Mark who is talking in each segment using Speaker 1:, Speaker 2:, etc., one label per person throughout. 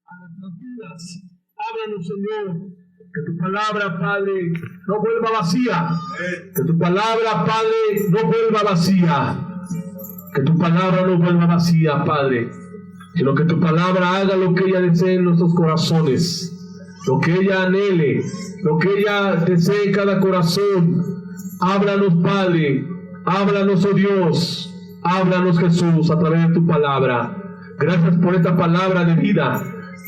Speaker 1: a nuestras vidas. Háblanos, Señor. Que tu palabra, Padre, no vuelva vacía. Que tu palabra, Padre, no vuelva vacía. Que tu palabra no vuelva vacía, Padre. Sino que tu palabra haga lo que ella desee en nuestros corazones. Lo que ella anhele. Lo que ella desee en cada corazón. Háblanos, Padre. Háblanos, oh Dios. Háblanos, Jesús, a través de tu palabra. Gracias por esta palabra de vida.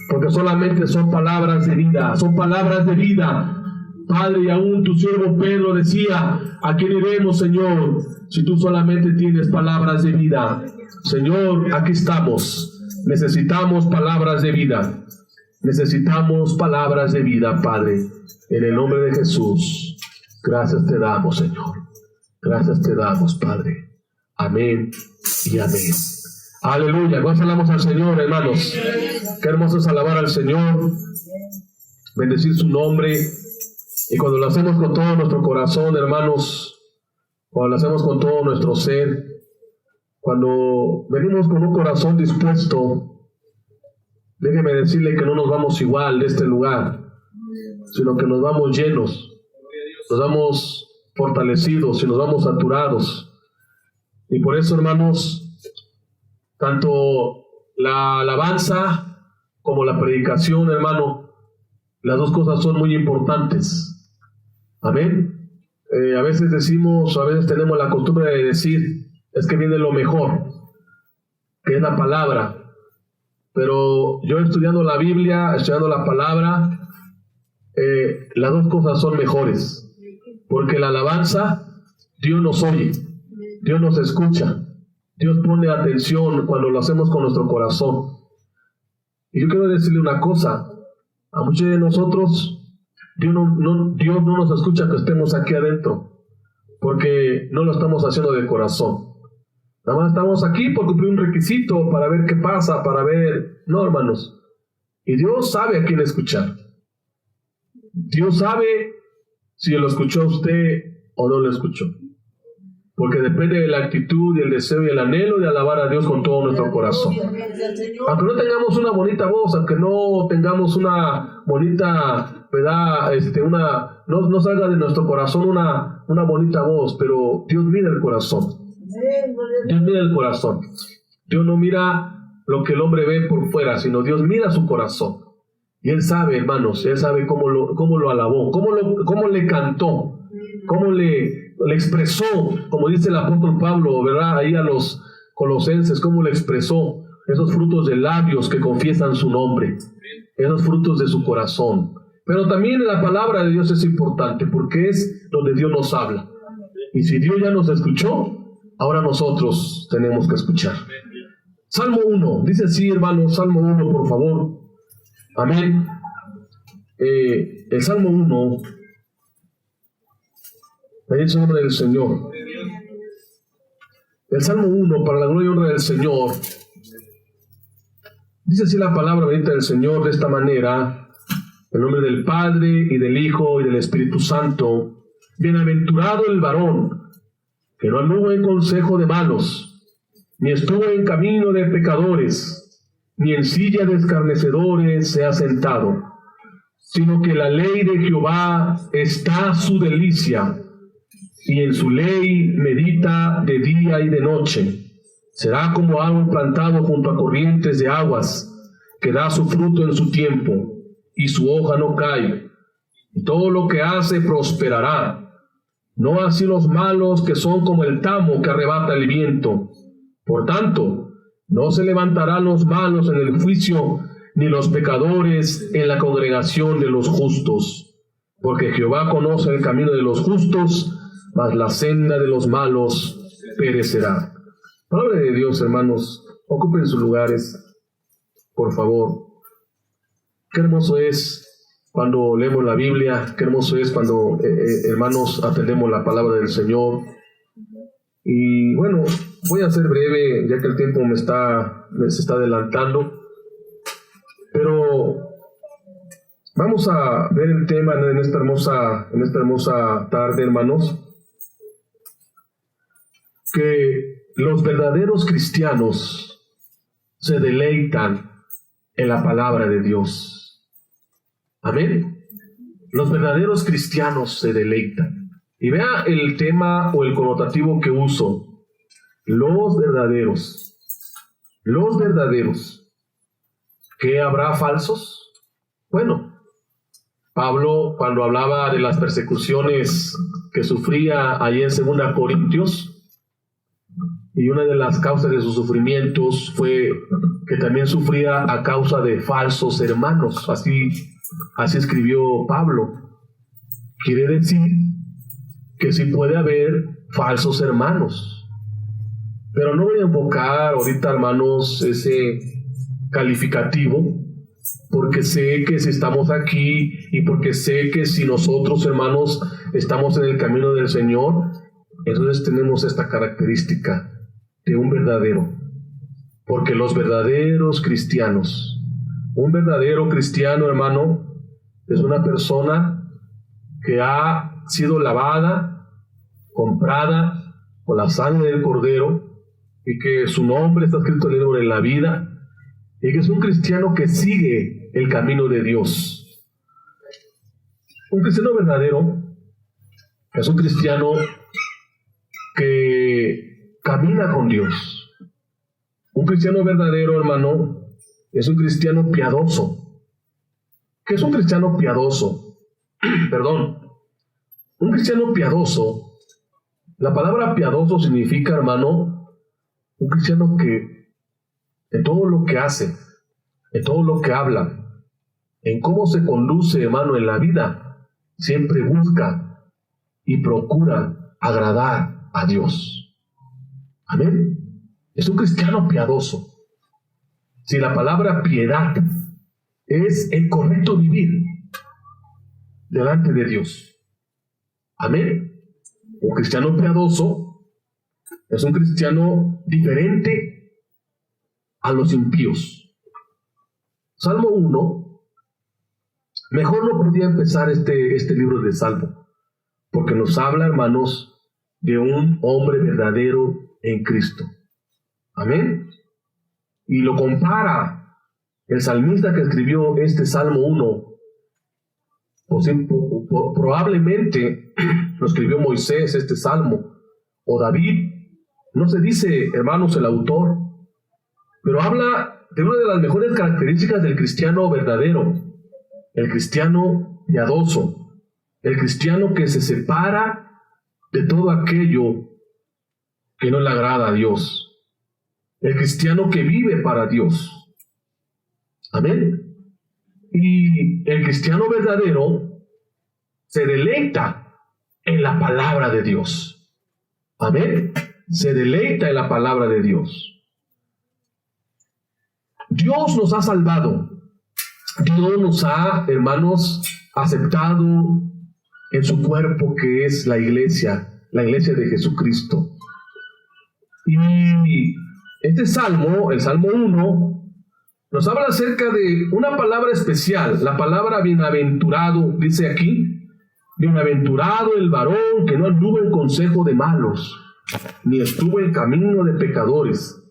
Speaker 1: Porque solamente son palabras de vida, son palabras de vida. Padre, y aún tu siervo Pedro decía, ¿a quién iremos, Señor, si tú solamente tienes palabras de vida? Señor, aquí estamos. Necesitamos palabras de vida. Necesitamos palabras de vida, Padre. En el nombre de Jesús, gracias te damos, Señor. Gracias te damos, Padre. Amén y amén. Aleluya, gozamos al Señor, hermanos. Qué hermoso es alabar al Señor, bendecir su nombre. Y cuando lo hacemos con todo nuestro corazón, hermanos, cuando lo hacemos con todo nuestro ser, cuando venimos con un corazón dispuesto, déjeme decirle que no nos vamos igual de este lugar, sino que nos vamos llenos, nos vamos fortalecidos y nos vamos saturados. Y por eso, hermanos, tanto la alabanza como la predicación, hermano, las dos cosas son muy importantes. Amén. A veces decimos, a veces tenemos la costumbre de decir, es que viene lo mejor, que es la palabra. Pero yo estudiando la Biblia, estudiando la palabra, las dos cosas son mejores. Porque la alabanza, Dios nos oye, Dios nos escucha. Dios pone atención cuando lo hacemos con nuestro corazón. Y yo quiero decirle una cosa. A muchos de nosotros, Dios no nos escucha que estemos aquí adentro. Porque no lo estamos haciendo de corazón. Nada más estamos aquí por cumplir un requisito, para ver qué pasa, para ver... No, hermanos. Y Dios sabe a quién escuchar. Dios sabe si lo escuchó a usted o no lo escuchó. Porque depende de la actitud y el deseo y el anhelo de alabar a Dios con todo nuestro corazón. Aunque no tengamos una bonita voz, aunque no tengamos una bonita, ¿verdad? No salga de nuestro corazón una bonita voz, pero Dios mira el corazón. Dios mira el corazón. Dios no mira lo que el hombre ve por fuera, sino Dios mira su corazón. Y Él sabe, hermanos, Él sabe cómo lo alabó, cómo le cantó, cómo le expresó, como dice el apóstol Pablo, ¿verdad? Ahí a los colosenses, cómo le expresó esos frutos de labios que confiesan su nombre, esos frutos de su corazón. Pero también la palabra de Dios es importante, porque es donde Dios nos habla. Y si Dios ya nos escuchó, ahora nosotros tenemos que escuchar. Salmo 1, dice así, hermanos, Salmo 1, por favor. Amén. El Salmo 1, bendito nombre del Señor. El Salmo 1, para la gloria y honra del Señor. Dice así la palabra bendita del Señor de esta manera, en nombre del Padre, y del Hijo, y del Espíritu Santo. Bienaventurado el varón, que no anduvo en consejo de malos, ni estuvo en camino de pecadores, ni en silla de escarnecedores se ha sentado, sino que la ley de Jehová está su delicia, y en su ley medita de día y de noche. Será como árbol plantado junto a corrientes de aguas, que da su fruto en su tiempo, y su hoja no cae, y todo lo que hace prosperará. No así los malos, que son como el tamo que arrebata el viento. Por tanto, no se levantarán los malos en el juicio, ni los pecadores en la congregación de los justos. Porque Jehová conoce el camino de los justos, mas la senda de los malos perecerá. Palabra de Dios, hermanos, ocupen sus lugares, por favor. Qué hermoso es cuando leemos la Biblia, qué hermoso es cuando, hermanos, atendemos la palabra del Señor. Y bueno, voy a ser breve, ya que el tiempo me se está adelantando, pero vamos a ver el tema en esta hermosa tarde, hermanos, que los verdaderos cristianos se deleitan en la palabra de Dios. Amén. Los verdaderos cristianos se deleitan. Y vea el tema o el connotativo que uso. Los verdaderos. Los verdaderos. ¿Qué habrá falsos? Bueno, Pablo, cuando hablaba de las persecuciones que sufría allí en 2 Corintios, y una de las causas de sus sufrimientos fue que también sufría a causa de falsos hermanos. Así escribió Pablo. Quiere decir que sí puede haber falsos hermanos. Pero no voy a enfocar ahorita, hermanos, ese calificativo, porque sé que si estamos aquí y porque sé que si nosotros, hermanos, estamos en el camino del Señor, entonces tenemos esta característica de un verdadero. Porque los verdaderos cristianos, un verdadero cristiano, hermano, es una persona que ha sido lavada, comprada con la sangre del Cordero, y que su nombre está escrito en el libro de la vida, y que es un cristiano que sigue el camino de Dios. Un cristiano verdadero es un cristiano que camina con Dios. Un cristiano verdadero, hermano, es un cristiano piadoso. ¿Qué es un cristiano piadoso? Perdón. Un cristiano piadoso, la palabra piadoso significa, hermano, un cristiano que en todo lo que hace, en todo lo que habla, en cómo se conduce, hermano, en la vida, siempre busca y procura agradar a Dios. Amén. Es un cristiano piadoso. Si la palabra piedad es el correcto vivir delante de Dios. Amén. Un cristiano piadoso es un cristiano diferente a los impíos. Salmo 1. Mejor no podía empezar este libro de Salmo, porque nos habla, hermanos, de un hombre verdadero en Cristo. Amén. Y lo compara el salmista que escribió este Salmo 1. Probablemente lo escribió Moisés este Salmo, o David. No se dice, hermanos, el autor, pero habla de una de las mejores características del cristiano verdadero, el cristiano piadoso, el cristiano que se separa de todo aquello que no le agrada a Dios. El cristiano que vive para Dios. Amén. Y el cristiano verdadero se deleita en la palabra de Dios. Amén. Se deleita en la palabra de Dios. Dios nos ha salvado. Dios nos ha, hermanos, aceptado en su cuerpo, que es la iglesia de Jesucristo. Y este salmo, el Salmo 1, nos habla acerca de una palabra especial, la palabra bienaventurado. Dice aquí: bienaventurado el varón que no anduvo en consejo de malos, ni estuvo en camino de pecadores,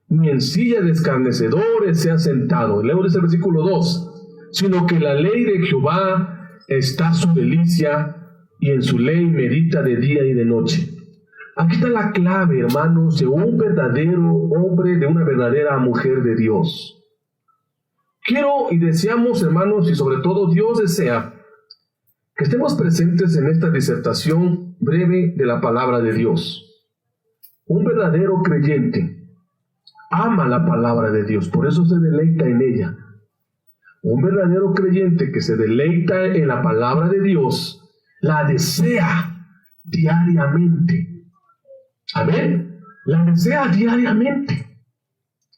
Speaker 1: ni en silla de escarnecedores se ha sentado. Leo ese versículo 2: sino que la ley de Jehová está su delicia, y en su ley medita de día y de noche. Aquí está la clave, hermanos, de un verdadero hombre, de una verdadera mujer de Dios. Quiero y deseamos, hermanos, y sobre todo Dios desea que estemos presentes en esta disertación breve de la palabra de Dios. Un verdadero creyente ama la palabra de Dios, por eso se deleita en ella. Un verdadero creyente que se deleita en la palabra de Dios, la desea diariamente. Amén. La desea diariamente.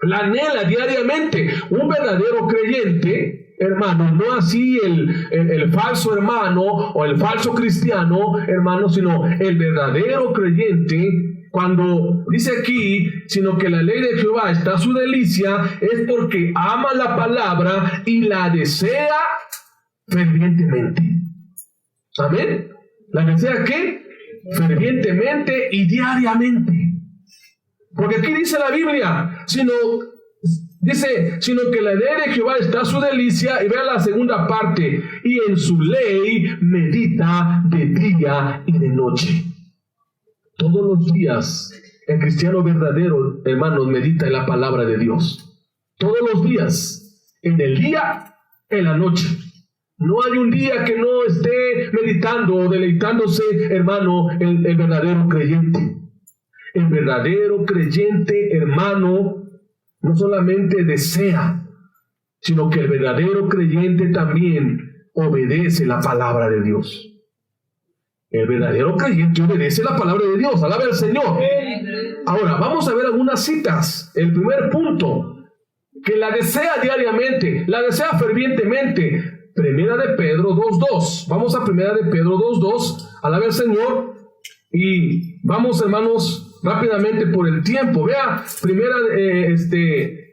Speaker 1: La anhela diariamente. Un verdadero creyente, hermano, no así el falso hermano o el falso cristiano, hermano, sino el verdadero creyente, cuando dice aquí, sino que la ley de Jehová está a su delicia, es porque ama la palabra y la desea fervientemente. Amén. ¿La desea qué? Fervientemente y diariamente. Porque aquí dice la Biblia, sino Dice, sino que la ley de Jehová está su delicia, y vea la segunda parte, y en su ley medita de día y de noche. Todos los días, el cristiano verdadero, hermanos, medita en la palabra de Dios. Todos los días, en el día, en la noche. No hay un día que no esté meditando o deleitándose, hermano, el verdadero creyente. El verdadero creyente, hermano, no solamente desea, sino que el verdadero creyente también obedece la palabra de Dios. El verdadero creyente obedece la palabra de Dios. Alabe al Señor. Ahora, vamos a ver algunas citas. El primer punto, que la desea diariamente, la desea fervientemente. Primera de Pedro 2:2. Vamos a Primera de Pedro 2:2. Alabe al Señor. Y vamos, hermanos, rápidamente por el tiempo. Vea, Primera de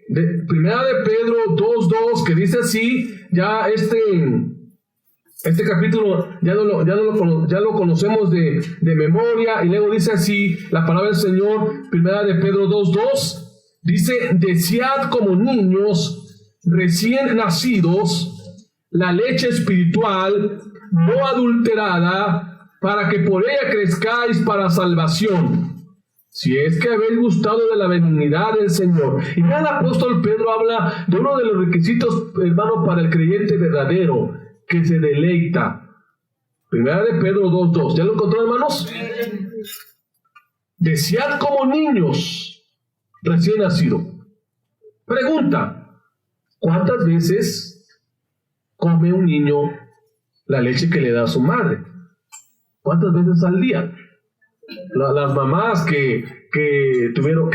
Speaker 1: Pedro 2:2, que dice así. Ya este capítulo ya lo conocemos de memoria, y luego dice así la palabra del Señor. Primera de Pedro 2:2 dice: desead como niños recién nacidos la leche espiritual no adulterada, para que por ella crezcáis para salvación, si es que habéis gustado de la benignidad del Señor. Y ya el apóstol Pedro habla de uno de los requisitos, hermano, para el creyente verdadero, que se deleita. Primera de Pedro 2:2. ¿Ya lo encontró, hermanos? Desead como niños recién nacidos. Pregunta: ¿cuántas veces come un niño la leche que le da su madre? ¿Cuántas veces al día? Las mamás que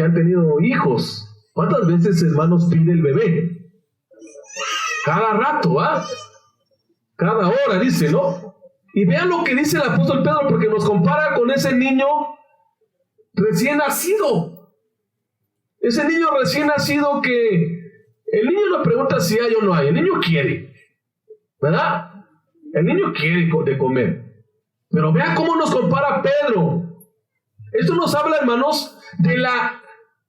Speaker 1: han tenido hijos, ¿cuántas veces, hermanos, pide el bebé? Cada rato, ¿ah? Cada hora, dice, ¿no? Y vean lo que dice el apóstol Pedro, porque nos compara con ese niño recién nacido. Ese niño recién nacido que el niño no pregunta si hay o no hay, el niño quiere, ¿verdad? El niño quiere de comer. Pero vean cómo nos compara Pedro. Esto nos habla, hermanos, de la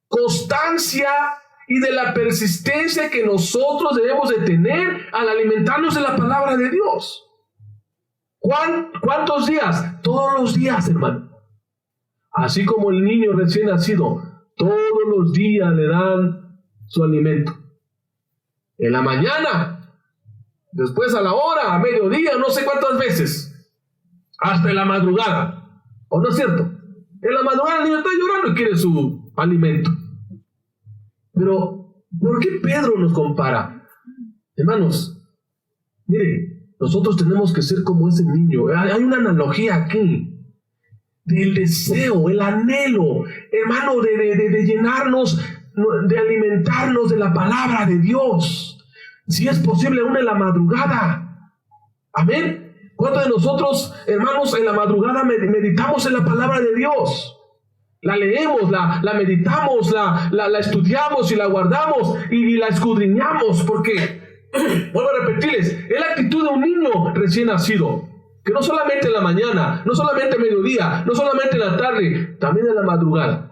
Speaker 1: constancia y de la persistencia que nosotros debemos de tener al alimentarnos de la palabra de Dios. ¿Cuántos días? Todos los días, hermano. Así como el niño recién nacido, todos los días le dan su alimento. En la mañana, después a la hora, a mediodía, no sé cuántas veces. Hasta en la madrugada. ¿O no es cierto? En la madrugada el niño está llorando y quiere su alimento. Pero, ¿por qué Pedro nos compara? Hermanos, mire, nosotros tenemos que ser como ese niño. Hay una analogía aquí del deseo, el anhelo, hermano, de llenarnos, de alimentarnos de la palabra de Dios. Si es posible, aún en la madrugada. Amén. ¿Cuántos de nosotros, hermanos, en la madrugada meditamos en la palabra de Dios? La leemos, la meditamos, la estudiamos y la guardamos y la escudriñamos, porque, vuelvo a repetirles, es la actitud de un niño recién nacido, que no solamente en la mañana, no solamente a mediodía, no solamente en la tarde, también en la madrugada.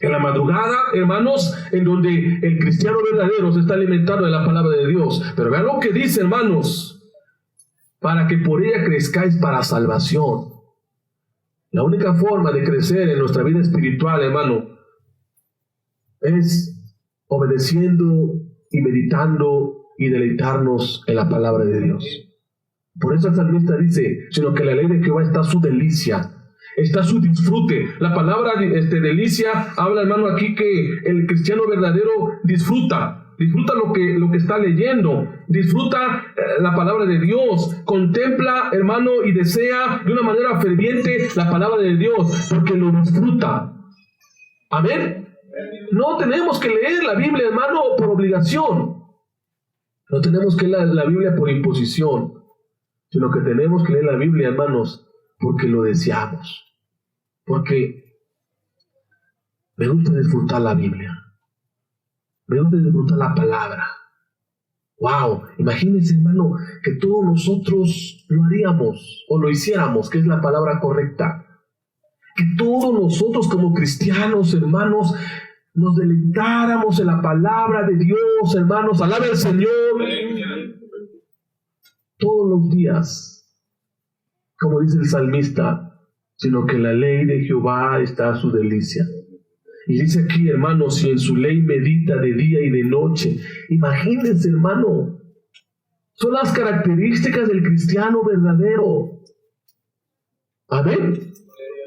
Speaker 1: En la madrugada, hermanos, en donde el cristiano verdadero se está alimentando de la palabra de Dios. Pero vean lo que dice, hermanos: para que por ella crezcáis para salvación. La única forma de crecer en nuestra vida espiritual, hermano, es obedeciendo y meditando y deleitarnos en la palabra de Dios. Por eso el salmista dice: sino que la ley de Jehová está su delicia, está su disfrute. La palabra delicia habla, hermano, aquí que el cristiano verdadero disfruta lo que está leyendo, disfruta la palabra de Dios, contempla, hermano, y desea de una manera ferviente la palabra de Dios, porque lo disfruta. Amén. No tenemos que leer la Biblia, hermano, por obligación. No tenemos que leer la Biblia por imposición, sino que tenemos que leer la Biblia, hermanos, porque lo deseamos. Porque me gusta disfrutar la Biblia. Me gusta disfrutar la palabra. Wow, imagínense, hermano, que todos nosotros lo haríamos o lo hiciéramos, que es la palabra correcta. Que todos nosotros como cristianos, hermanos, nos deleitáramos en la palabra de Dios, hermanos. Alabe al Señor todos los días, como dice el salmista, sino que la ley de Jehová está a su delicia. Y dice aquí, hermanos, si en su ley medita de día y de noche. Imagínense, hermano, son las características del cristiano verdadero. Amén.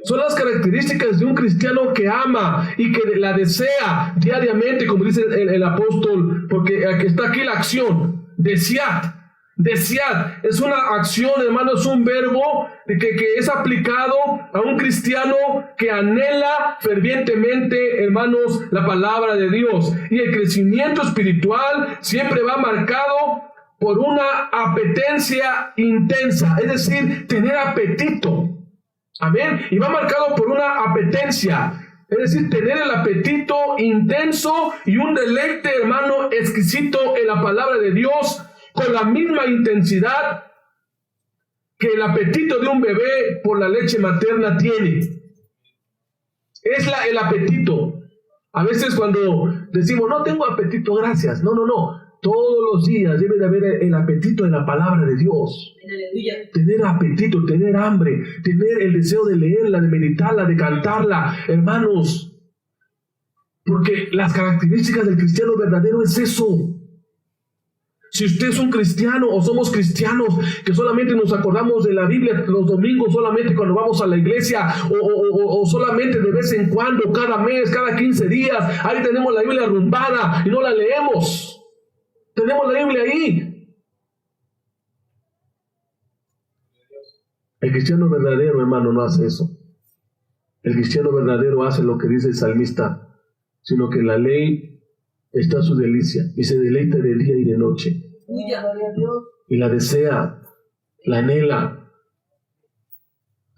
Speaker 1: Son las características de un cristiano que ama y que la desea diariamente, como dice el apóstol, porque está aquí la acción, desear. Desear es una acción, hermano, es un verbo que es aplicado a un cristiano que anhela fervientemente, hermanos, la palabra de Dios. Y el crecimiento espiritual siempre va marcado por una apetencia intensa, es decir, tener apetito. Amén. Y va marcado por una apetencia, es decir, tener el apetito intenso y un deleite, hermano, exquisito en la palabra de Dios, con la misma intensidad que el apetito de un bebé por la leche materna tiene. Es el apetito. A veces cuando decimos, no tengo apetito, gracias. No. Todos los días debe de haber el apetito de la palabra de Dios. Aleluya. Tener apetito, tener hambre, tener el deseo de leerla, de meditarla, de cantarla, hermanos. Porque las características del cristiano verdadero es eso. Si usted es un cristiano o somos cristianos que solamente nos acordamos de la Biblia los domingos, solamente cuando vamos a la iglesia o solamente de vez en cuando, cada mes, cada 15 días, ahí tenemos la Biblia arrumbada y no la leemos. Tenemos la Biblia ahí. El cristiano verdadero, hermano, no hace eso. El cristiano verdadero hace lo que dice el salmista, sino que la ley está a su delicia y se deleita de día y de noche. Y la desea, la anhela.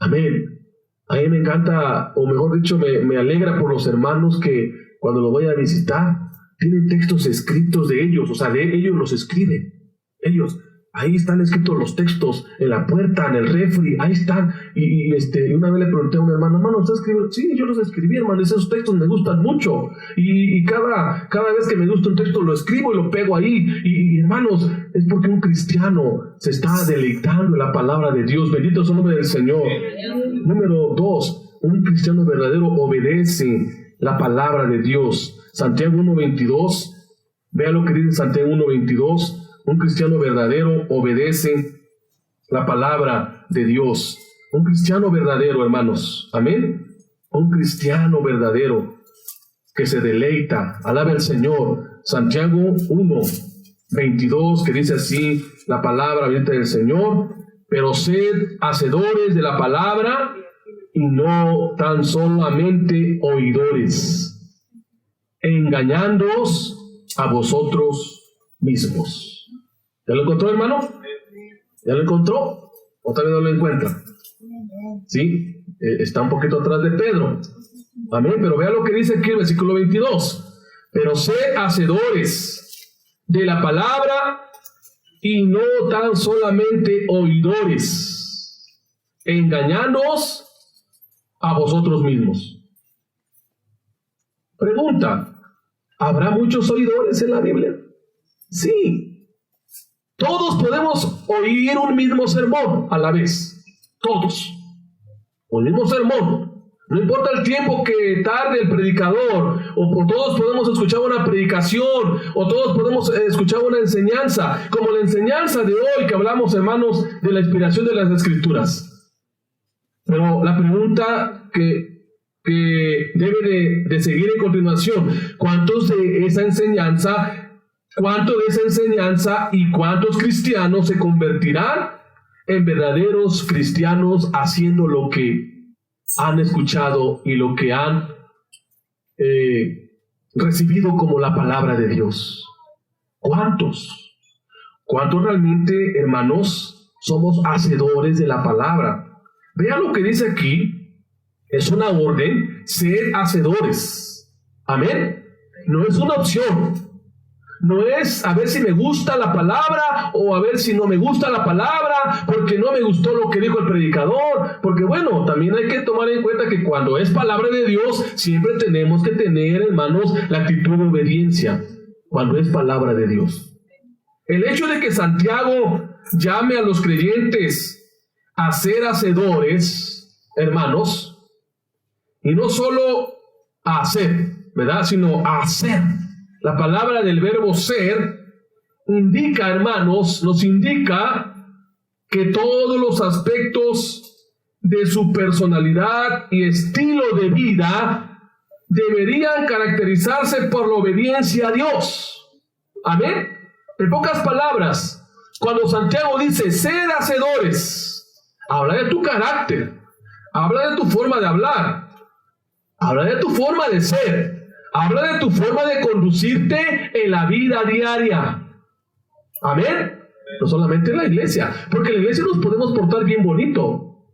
Speaker 1: Amén. A mí me encanta, o mejor dicho, me alegra por los hermanos que cuando los voy a visitar, tienen textos escritos de ellos, o sea, ellos los escriben. Ellos, ahí están escritos los textos, en la puerta, en el refri, ahí están. Y una vez le pregunté a un hermano, ¿usted escribió? Sí, yo los escribí, hermano, esos textos me gustan mucho. Y cada vez que me gusta un texto lo escribo y lo pego ahí. Y hermanos, es porque un cristiano se está deleitando en la palabra de Dios. Bendito es el nombre del Señor. Número 2, un cristiano verdadero obedece la palabra de Dios. Santiago 1:22, vea lo que dice Santiago 1:22. Un cristiano verdadero obedece la palabra de Dios. Un cristiano verdadero, hermanos. Amén. Un cristiano verdadero que se deleita. Alabe al Señor. Santiago 1:22, que dice así la palabra del Señor. Pero sed hacedores de la palabra y no tan solamente oidores, engañándoos a vosotros mismos. ¿Ya lo encontró, hermano? ¿Ya lo encontró? ¿O todavía no lo encuentra? Sí, está un poquito atrás de Pedro. Amén, pero vea lo que dice aquí el versículo 22. Pero sed hacedores de la palabra y no tan solamente oidores, engañándoos a vosotros mismos. Pregunta, ¿habrá muchos oidores en la Biblia? Sí. Todos podemos oír un mismo sermón a la vez. Todos. Un mismo sermón. No importa el tiempo que tarde el predicador, o todos podemos escuchar una predicación, o todos podemos escuchar una enseñanza, como la enseñanza de hoy que hablamos, hermanos, de la inspiración de las Escrituras. Y la pregunta que debe de seguir en continuación: ¿cuántos de esa enseñanza y cuántos cristianos se convertirán en verdaderos cristianos haciendo lo que han escuchado y lo que han recibido como la palabra de Dios? ¿Cuántos? ¿Cuántos realmente, hermanos, somos hacedores de la palabra? Vean lo que dice aquí. Es una orden, ser hacedores. Amén. No es una opción. no es a ver si me gusta la palabra o a ver si no me gusta la palabra, porque no me gustó lo que dijo el predicador, porque bueno, también hay que tomar en cuenta que cuando es palabra de Dios, siempre tenemos que tener, hermanos, la actitud de obediencia, cuando es palabra de Dios. El hecho de que Santiago llame a los creyentes a ser hacedores, hermanos, y no solo a hacer, ¿verdad?, sino a hacer. La palabra del verbo ser indica, hermanos, nos indica que todos los aspectos de su personalidad y estilo de vida deberían caracterizarse por la obediencia a Dios. Amén. En pocas palabras, cuando Santiago dice ser hacedores, habla de tu carácter, habla de tu forma de hablar, habla de tu forma de ser, habla de tu forma de conducirte en la vida diaria. Amén. No solamente en la iglesia, porque en la iglesia nos podemos portar bien bonito,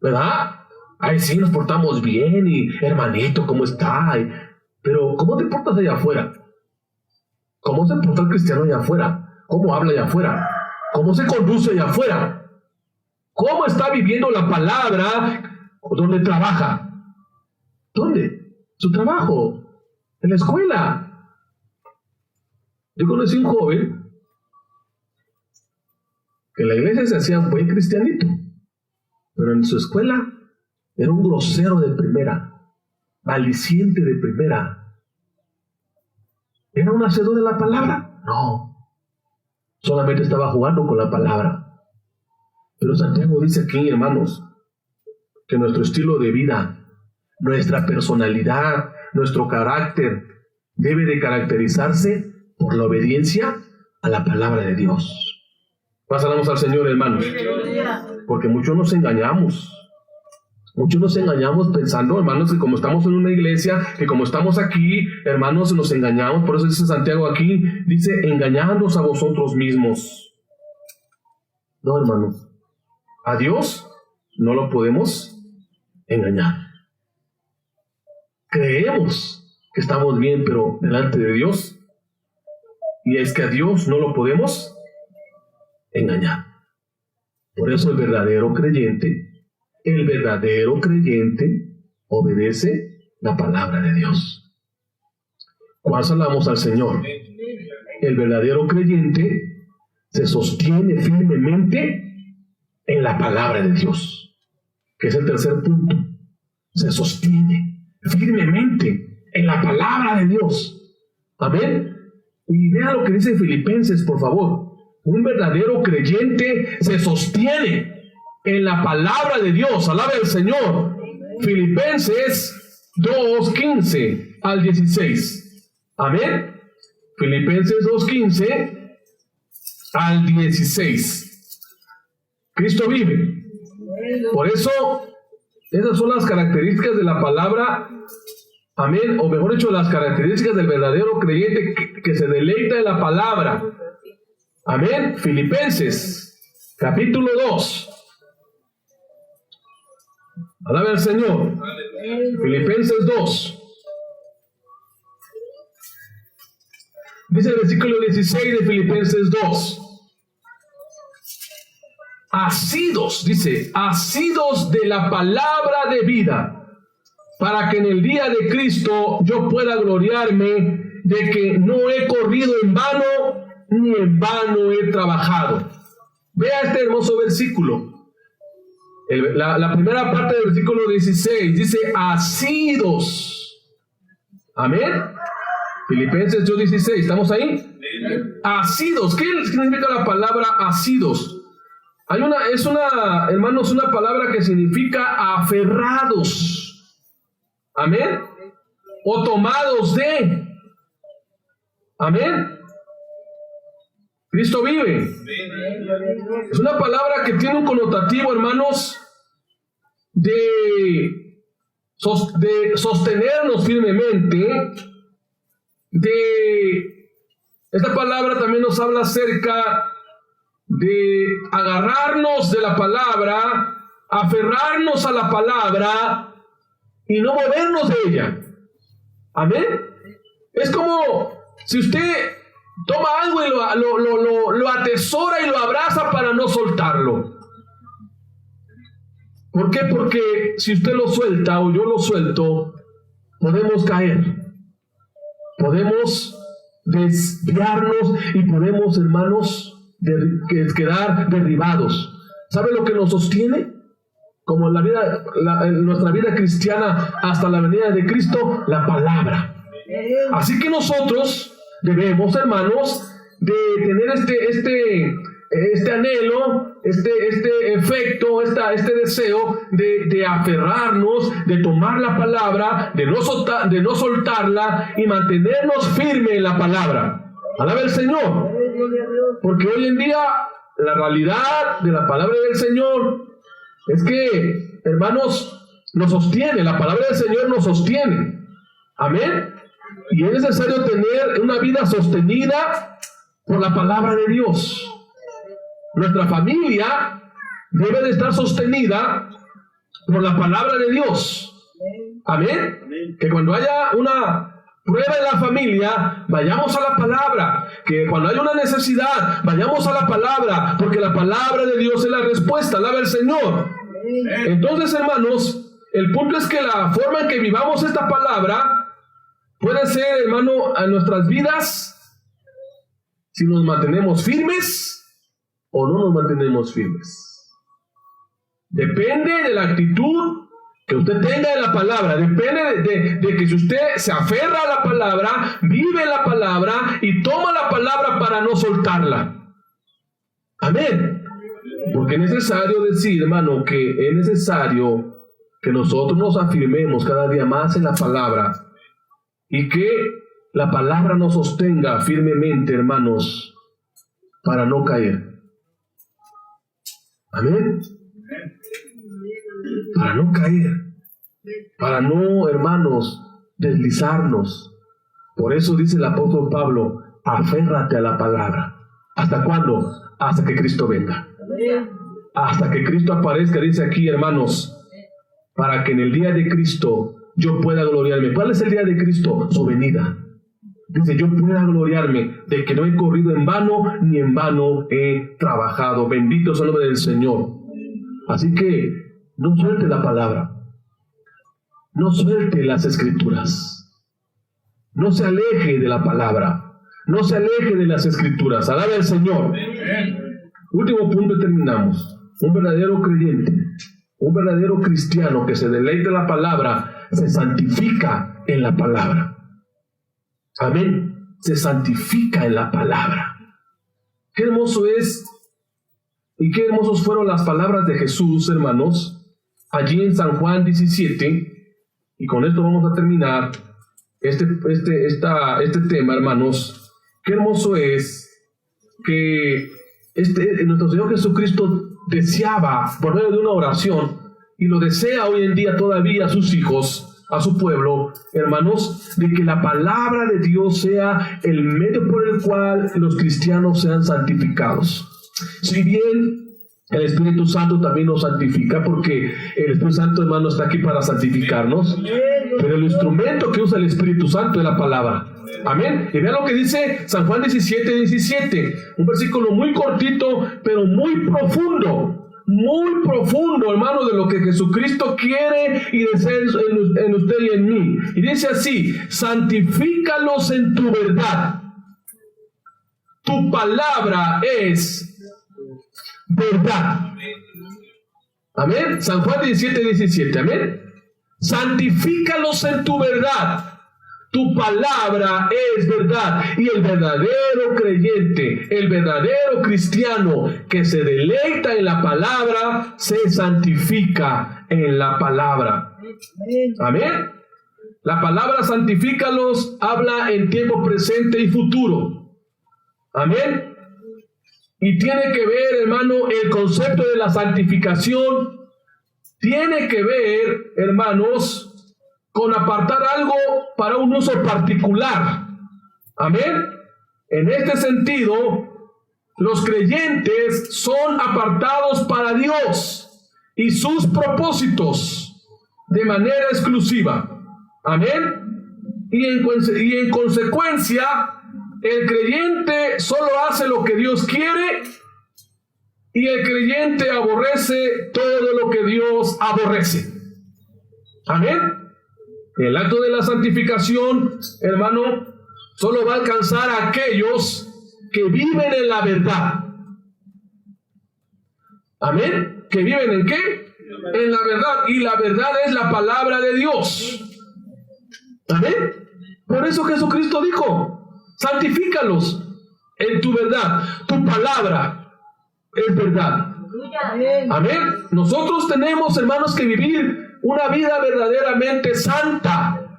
Speaker 1: ¿verdad? Ay, sí, nos portamos bien y hermanito, ¿cómo está? Pero ¿cómo te portas allá afuera? ¿Cómo se porta el cristiano allá afuera? ¿Cómo habla allá afuera? ¿Cómo se conduce allá afuera? ¿Cómo está viviendo la palabra donde trabaja? ¿Dónde? Su trabajo. En la escuela. Yo conocí un joven que en la iglesia se hacía un buen cristianito, pero en su escuela era un grosero de primera, maldiciente de primera. ¿Era un hacedor de la palabra? No. Solamente estaba jugando con la palabra. Pero Santiago dice aquí, hermanos, que nuestro estilo de vida, nuestra personalidad, nuestro carácter debe de caracterizarse por la obediencia a la palabra de Dios. Pasamos al Señor, hermanos, porque muchos nos engañamos. Muchos nos engañamos pensando, hermanos, que como estamos en una iglesia, que como estamos aquí, hermanos, nos engañamos. Por eso dice Santiago aquí, dice, engañándoos a vosotros mismos. No, hermanos, a Dios no lo podemos engañar. Creemos que estamos bien, pero delante de Dios, y es que a Dios no lo podemos engañar. Por eso el verdadero creyente obedece la palabra de Dios. ¿Cuál salamos al Señor? El verdadero creyente se sostiene firmemente en la palabra de Dios, que es el tercer punto. Se sostiene firmemente en la palabra de Dios. Amén. Y vea lo que dice Filipenses, por favor. Un verdadero creyente se sostiene en la palabra de Dios. Alabe al Señor. Filipenses 2:15 al 16. Amén. Filipenses 2:15 al 16. Cristo vive. Por eso, esas son las características de la palabra. Amén. O mejor dicho, las características del verdadero creyente que se deleita en la palabra. Amén. Filipenses capítulo 2. Alabe al Señor. Filipenses 2. Dice el versículo 16 de Filipenses 2. Asidos, dice, asidos de la palabra de vida, para que en el día de Cristo yo pueda gloriarme de que no he corrido en vano, ni en vano he trabajado. Vea este hermoso versículo. La primera parte del versículo 16 dice asidos. Amén. Filipenses 2:16, ¿estamos ahí? Asidos. ¿Qué significa la palabra asidos? Hermanos, una palabra que significa aferrados. Amén. O tomados de. Amén. Cristo vive. Es una palabra que tiene un connotativo, hermanos, de sostenernos firmemente. Esta palabra también nos habla acerca de agarrarnos de la palabra, aferrarnos a la palabra y no movernos de ella. Amén. Es como si usted toma algo y lo atesora y lo abraza para no soltarlo. ¿Por qué? Porque si usted lo suelta o yo lo suelto, podemos caer, podemos desviarnos y podemos, hermanos, quedar derribados. ¿Sabe lo que nos sostiene? Como en nuestra vida cristiana hasta la venida de Cristo, la palabra. Así que nosotros debemos, hermanos, de tener este anhelo, este efecto, este deseo de aferrarnos, de tomar la palabra, de no soltarla y mantenernos firmes en la palabra. Alaba el Señor. Porque hoy en día la realidad de la palabra del Señor es que, hermanos, nos sostiene. La palabra del Señor nos sostiene. Amén. Y es necesario tener una vida sostenida por la palabra de Dios. Nuestra familia debe de estar sostenida por la palabra de Dios. Amén. Que cuando haya una prueba en la familia, vayamos a la palabra. Que cuando haya una necesidad, vayamos a la palabra, porque la palabra de Dios es la respuesta. Alaba el Señor. Entonces, hermanos, el punto es que la forma en que vivamos esta palabra puede ser, hermano, a nuestras vidas, si nos mantenemos firmes o no nos mantenemos firmes. Depende de la actitud que usted tenga en la palabra. Depende de que si usted se aferra a la palabra, vive la palabra y toma la palabra para no soltarla. Amén. Porque es necesario decir, hermano, que es necesario que nosotros nos afirmemos cada día más en la palabra y que la palabra nos sostenga firmemente, hermanos, para no caer. Amén. Para no caer, para no, hermanos, deslizarnos. Por eso dice el apóstol Pablo, aférrate a la palabra. ¿Hasta cuándo? Hasta que Cristo venga. Hasta que Cristo aparezca, dice aquí, hermanos, para que en el día de Cristo yo pueda gloriarme. ¿Cuál es el día de Cristo? Su venida. Dice, yo pueda gloriarme de que no he corrido en vano, ni en vano he trabajado. Bendito sea el nombre del Señor. Así que no suelte la palabra. No suelte las escrituras. No se aleje de la palabra. No se aleje de las escrituras. Alabe al Señor. Último punto y terminamos. Un verdadero creyente, un verdadero cristiano que se deleite en la palabra, se santifica en la palabra. Amén. Se santifica en la palabra. Qué hermoso es y qué hermosos fueron las palabras de Jesús, hermanos, allí en San Juan 17. Y con esto vamos a terminar este tema, hermanos. Qué hermoso es que nuestro Señor Jesucristo deseaba, por medio de una oración, y lo desea hoy en día todavía a sus hijos, a su pueblo, hermanos, de que la palabra de Dios sea el medio por el cual los cristianos sean santificados. Si bien el Espíritu Santo también nos santifica, porque el Espíritu Santo, hermano, está aquí para santificarnos, pero el instrumento que usa el Espíritu Santo es la palabra. Amén. Y vean lo que dice San Juan 17, un versículo muy cortito, pero muy profundo, hermano, de lo que Jesucristo quiere y desea en usted y en mí. Y dice así: santifícalos en tu verdad. Tu palabra es verdad. Amén. San Juan 17. Amén. Santifícalos en tu verdad. Tu palabra es verdad. Y el verdadero creyente, el verdadero cristiano que se deleita en la palabra, se santifica en la palabra. Amén. La palabra santifícalos habla en tiempo presente y futuro. Amén. Y tiene que ver, hermano, el concepto de la santificación. Tiene que ver, hermanos, con apartar algo para un uso particular. Amén. En este sentido, los creyentes son apartados para Dios y sus propósitos de manera exclusiva. Amén. Y en consecuencia, el creyente solo hace lo que Dios quiere y el creyente aborrece todo lo que Dios aborrece. Amén. El acto de la santificación, hermano, solo va a alcanzar a aquellos que viven en la verdad. Amén. ¿Que viven en qué? En la verdad. Y la verdad es la palabra de Dios. Amén. Por eso Jesucristo dijo: santifícalos en tu verdad. Tu palabra es verdad. Amén. Nosotros tenemos, hermanos, que vivir una vida verdaderamente santa.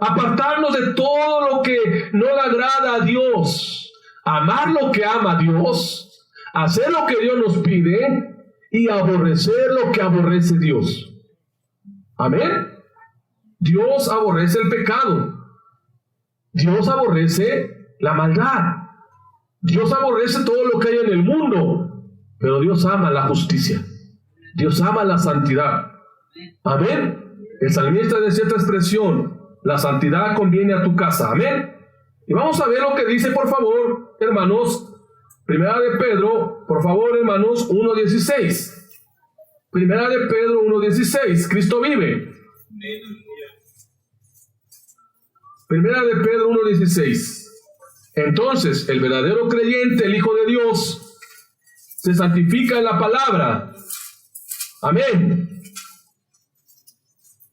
Speaker 1: Apartarnos de todo lo que no le agrada a Dios. Amar lo que ama a Dios. Hacer lo que Dios nos pide. Y aborrecer lo que aborrece Dios. Amén. Dios aborrece el pecado. Dios aborrece la maldad. Dios aborrece todo lo que hay en el mundo. Pero Dios ama la justicia. Dios ama la santidad. Amén. El salmista decía esta expresión: la santidad conviene a tu casa. Amén. Y vamos a ver lo que dice, por favor, hermanos. Primera de Pedro, por favor, hermanos, 1:16. Primera de Pedro 1:16. Cristo vive. Primera de Pedro 1:16. Entonces, el verdadero creyente, el Hijo de Dios, se santifica en la palabra. Amén.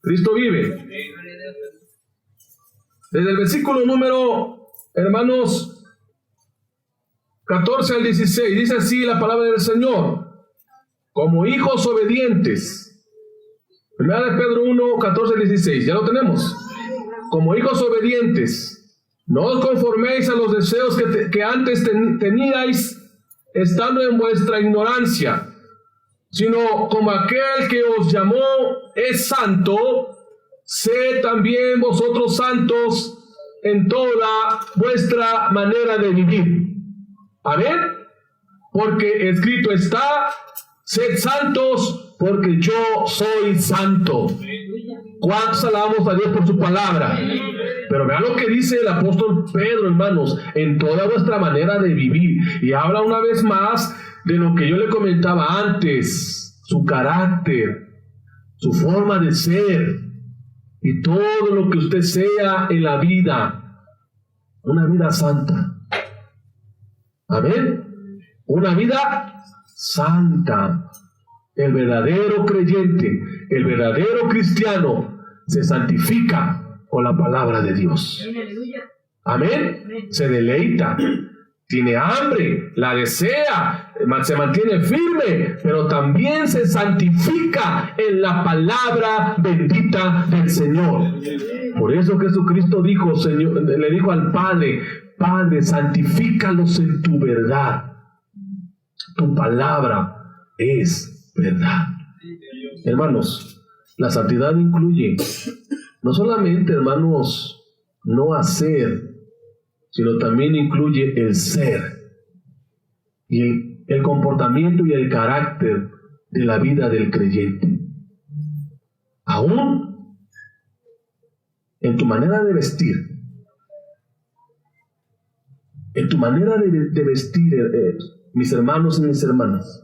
Speaker 1: Cristo vive. Desde el versículo número, hermanos, 14 al 16, dice así la palabra del Señor: como hijos obedientes. Primera de Pedro 1, 14 al 16, ya lo tenemos. Como hijos obedientes, no os conforméis a los deseos que antes teníais, estando en vuestra ignorancia, sino como aquel que os llamó es santo, sed también vosotros santos en toda vuestra manera de vivir. Amén. Porque escrito está: sed santos, porque yo soy santo. ¿Cuántos alabamos a Dios por su palabra? Pero vean lo que dice el apóstol Pedro, hermanos: en toda vuestra manera de vivir. Y habla una vez más de lo que yo le comentaba antes: su carácter, su forma de ser, y todo lo que usted sea en la vida. Una vida santa. Amén. Una vida santa. El verdadero creyente, el verdadero cristiano, se santifica con la palabra de Dios. Amén. Se deleita, tiene hambre, la desea, se mantiene firme, pero también se santifica en la palabra bendita del Señor. Por eso Jesucristo dijo, Señor, le dijo al Padre: Padre, santifícalos en tu verdad. Tu palabra es verdad. Hermanos, la santidad incluye no solamente, hermanos, no hacer, sino también incluye el ser y el comportamiento y el carácter de la vida del creyente. Aún en tu manera de vestir, en tu manera de vestir, mis hermanos y mis hermanas.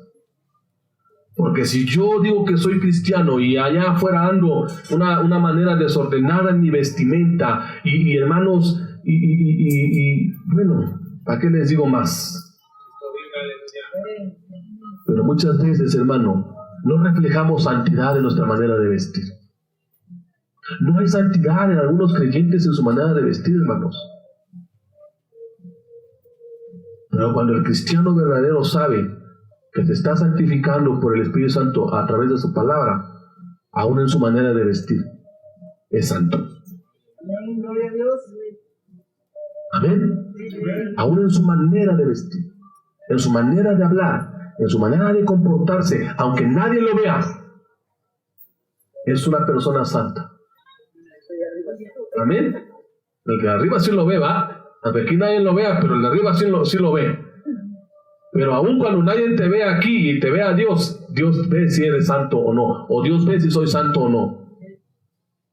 Speaker 1: Porque si yo digo que soy cristiano y allá afuera ando una manera desordenada en mi vestimenta, y hermanos, bueno, ¿para qué les digo más? Pero muchas veces, hermano, no reflejamos santidad en nuestra manera de vestir. No hay santidad en algunos creyentes en su manera de vestir, hermanos. Pero cuando el cristiano verdadero sabe que se está santificando por el Espíritu Santo a través de su palabra, aún en su manera de vestir, es santo. Amén. Aún en su manera de vestir, en su manera de hablar, en su manera de comportarse, aunque nadie lo vea, es una persona santa. Amén. El de arriba sí lo ve, ¿va? Aunque aquí nadie lo vea, pero el de arriba sí lo ve. Pero aún cuando nadie te ve aquí y te ve a Dios, Dios ve si eres santo o no, o Dios ve si soy santo o no.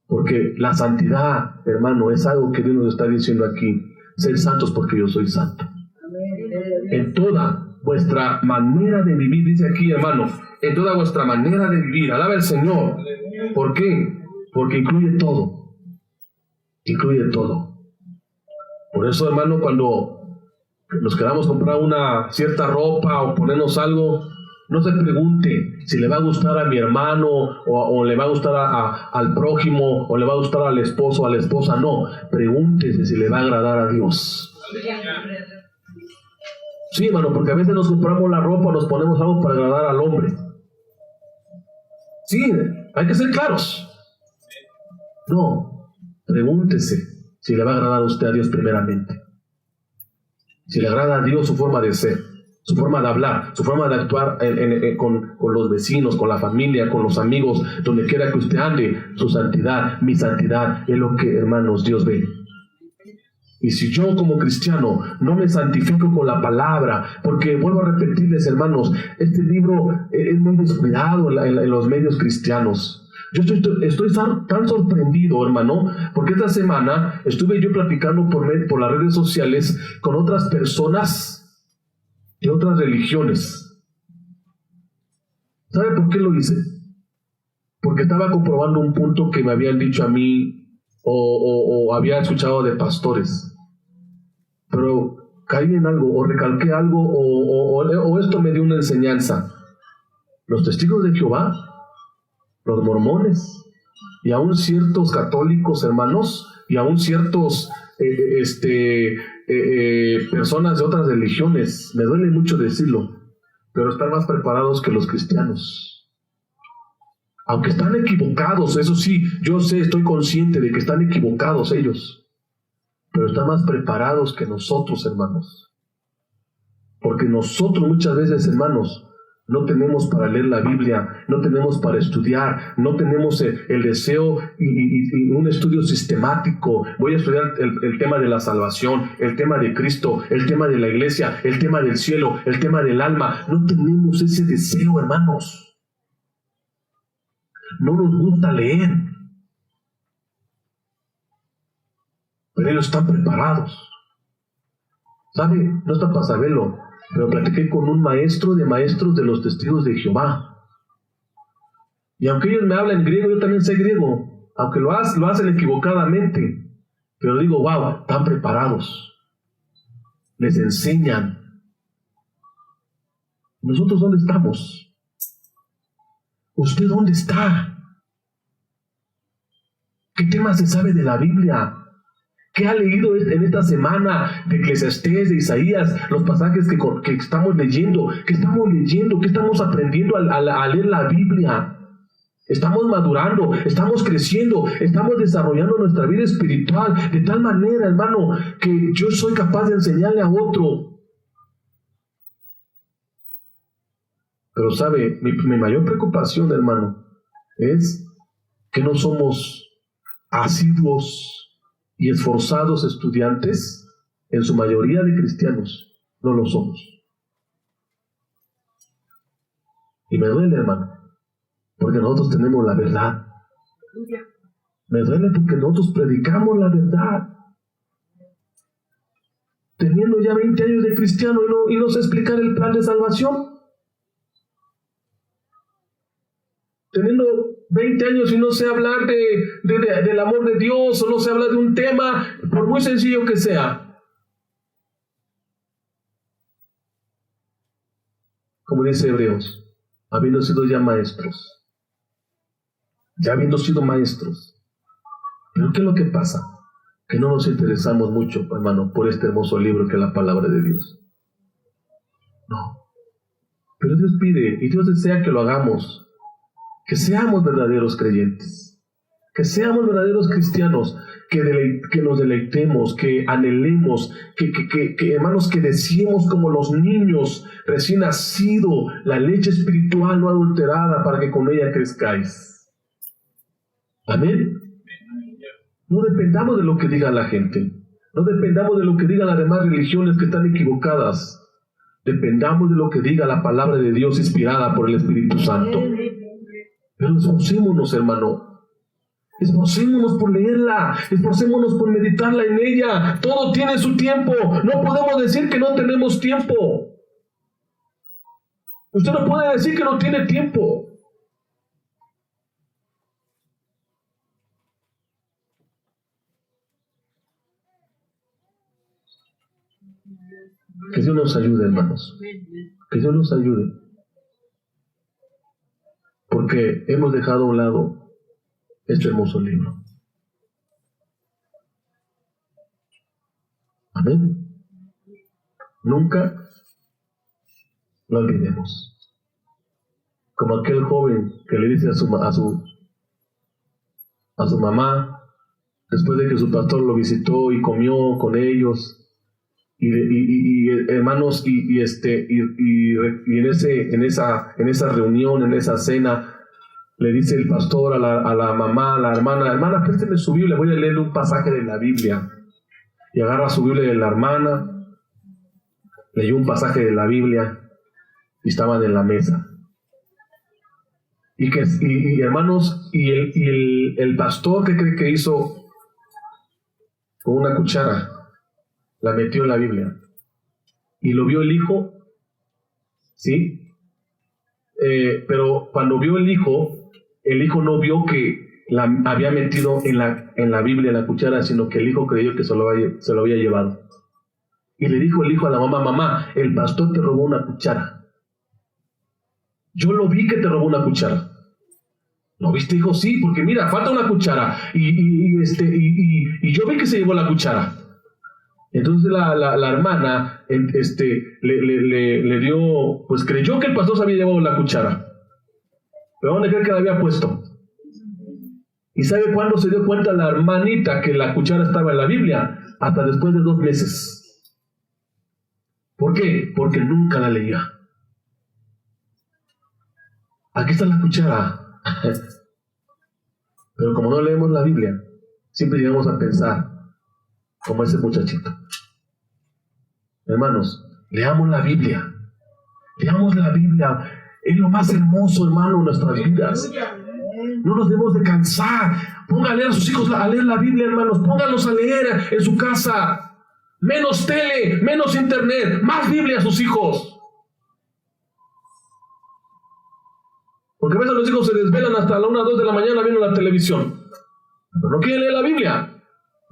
Speaker 1: Porque la santidad, hermano, es algo que Dios nos está diciendo aquí. Sed santos porque yo soy santo. En toda vuestra manera de vivir, dice aquí, hermano, en toda vuestra manera de vivir, alaba al Señor. ¿Por qué? Porque incluye todo. Incluye todo. Por eso, hermano, cuando nos queramos comprar una cierta ropa o ponernos algo, no se pregunte si le va a gustar a mi hermano o le va a gustar al prójimo o le va a gustar al esposo o a la esposa. No, pregúntese si le va a agradar a Dios. Sí, hermano, porque a veces nos compramos la ropa, nos ponemos algo para agradar al hombre. Sí, hay que ser claros. No, pregúntese si le va a agradar a usted a Dios primeramente. Si le agrada a Dios su forma de ser, su forma de hablar, su forma de actuar con los vecinos, con la familia, con los amigos, donde quiera que usted ande, su santidad, mi santidad, es lo que, hermanos, Dios ve. Y si yo como cristiano no me santifico con la palabra, porque vuelvo a repetirles, hermanos, este libro es muy descuidado en los medios cristianos. Yo estoy tan sorprendido, hermano, porque esta semana estuve yo platicando por las redes sociales con otras personas de otras religiones. ¿Sabe por qué lo hice? Porque estaba comprobando un punto que me habían dicho a mí o había escuchado de pastores. Pero caí en algo, o recalqué algo, o esto me dio una enseñanza. Los testigos de Jehová, los mormones, y aún ciertos católicos, hermanos, y aún ciertos personas de otras religiones, me duele mucho decirlo, pero están más preparados que los cristianos. Aunque están equivocados, eso sí, yo sé, estoy consciente de que están equivocados ellos, pero están más preparados que nosotros, hermanos. Porque nosotros muchas veces, hermanos, no tenemos para leer la Biblia, no tenemos para estudiar, no tenemos el deseo y un estudio sistemático. Voy a estudiar el tema de la salvación, el tema de Cristo, el tema de la iglesia, el tema del cielo, el tema del alma. No tenemos ese deseo, hermanos. No nos gusta leer. Pero ellos están preparados. ¿Sabe? No está para saberlo, pero platiqué con un maestro de maestros de los testigos de Jehová. Y aunque ellos me hablan griego, yo también sé griego. Aunque lo hacen equivocadamente. Pero digo, wow, están preparados. Les enseñan. ¿Nosotros dónde estamos? ¿Usted dónde está? ¿Qué tema se sabe de la Biblia? ¿Qué ha leído en esta semana de Eclesiastés, de Isaías, los pasajes que estamos leyendo? ¿Qué estamos aprendiendo al leer la Biblia? Estamos madurando, estamos creciendo, estamos desarrollando nuestra vida espiritual de tal manera, hermano, que yo soy capaz de enseñarle a otro. Pero sabe, mi mayor preocupación, hermano, es que no somos asiduos y esforzados estudiantes. En su mayoría de cristianos no lo somos. Y me duele, hermano, porque nosotros tenemos la verdad. Me duele porque nosotros predicamos la verdad. Teniendo ya 20 años de cristiano y no sé explicar el plan de salvación. Teniendo 20 años y no sé hablar del amor de Dios, o no sé hablar de un tema, por muy sencillo que sea. Como dice Hebreos, habiendo sido ya maestros. Ya habiendo sido maestros. Pero ¿qué es lo que pasa? Que no nos interesamos mucho, hermano, por este hermoso libro que es la palabra de Dios. No. Pero Dios pide y Dios desea que lo hagamos. Que seamos verdaderos creyentes, que seamos verdaderos cristianos, que nos deleitemos, que anhelemos, que hermanos, que deseemos como los niños recién nacidos la leche espiritual no adulterada para que con ella crezcáis. Amén. No dependamos de lo que diga la gente, no dependamos de lo que digan las demás religiones que están equivocadas, dependamos de lo que diga la palabra de Dios inspirada por el Espíritu Santo. Pero esforcémonos, hermano. Esforcémonos por leerla, esforcémonos por meditarla en ella. Todo tiene su tiempo. No podemos decir que no tenemos tiempo. Usted no puede decir que no tiene tiempo. Que Dios nos ayude, hermanos. Que Dios nos ayude. Porque hemos dejado a un lado este hermoso libro. Amén. Nunca lo olvidemos. Como aquel joven que le dice a su mamá, después de que su pastor lo visitó y comió con ellos, y hermanos, en esa reunión, en esa cena, le dice el pastor a la mamá, a la hermana, présteme su Biblia, voy a leerle un pasaje de la Biblia. Y agarra su Biblia de la hermana, leyó un pasaje de la Biblia y estaban en la mesa. Y hermanos, el pastor, ¿qué cree que hizo? Con una cuchara la metió en la Biblia. Y lo vio el hijo, ¿sí? Pero cuando vio el hijo no vio que la había metido en la Biblia la cuchara, sino que el hijo creyó que se lo había llevado. Y le dijo el hijo a la mamá, el pastor te robó una cuchara. Yo lo vi que te robó una cuchara. ¿Lo viste, hijo? Sí, porque mira, falta una cuchara. Y yo vi que se llevó la cuchara. Entonces la hermana le dio, pues creyó que el pastor se había llevado la cuchara. ¿Pero dónde cree que la había puesto? ¿Y sabe cuándo se dio cuenta la hermanita que la cuchara estaba en la Biblia? Hasta después de 2 meses. ¿Por qué? Porque nunca la leía. Aquí está la cuchara. Pero como no leemos la Biblia, siempre llegamos a pensar como ese muchachito. Hermanos, leamos la Biblia. Leamos la Biblia. Es lo más hermoso, hermano, en nuestras vidas. No nos debemos de cansar. Pónganle a sus hijos a leer la Biblia, hermanos. Pónganlos a leer en su casa. Menos tele, menos internet, más Biblia a sus hijos. Porque a veces los hijos se desvelan hasta la 1 o 2 de la mañana viendo la televisión. Pero no quieren leer la Biblia.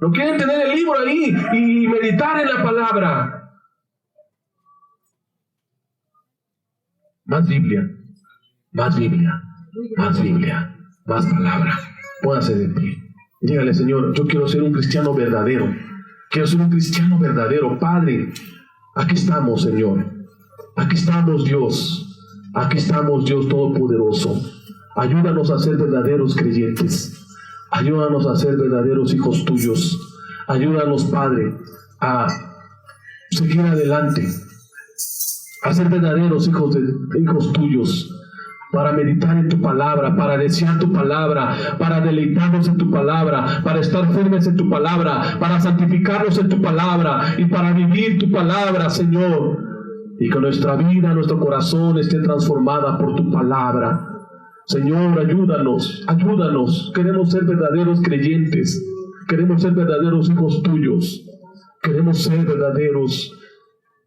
Speaker 1: No quieren tener el libro ahí y meditar en la palabra. Más Biblia, más Biblia, más Biblia, más palabra. Póngase de pie. Dígale, Señor, yo quiero ser un cristiano verdadero. Quiero ser un cristiano verdadero. Padre, aquí estamos, Señor. Aquí estamos, Dios. Aquí estamos, Dios Todopoderoso. Ayúdanos a ser verdaderos creyentes. Ayúdanos a ser verdaderos hijos tuyos. Ayúdanos, Padre, a seguir adelante, a ser verdaderos hijos tuyos, para meditar en tu palabra, para desear tu palabra, para deleitarnos en tu palabra, para estar firmes en tu palabra, para santificarnos en tu palabra y para vivir tu palabra, Señor. Y que nuestra vida, nuestro corazón esté transformada por tu palabra. Señor, ayúdanos, ayúdanos. Queremos ser verdaderos creyentes. Queremos ser verdaderos hijos tuyos. Queremos ser verdaderos,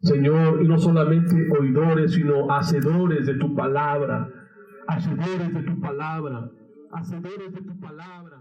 Speaker 1: Señor, y no solamente oidores, sino hacedores de tu palabra. Hacedores de tu palabra. Hacedores de tu palabra.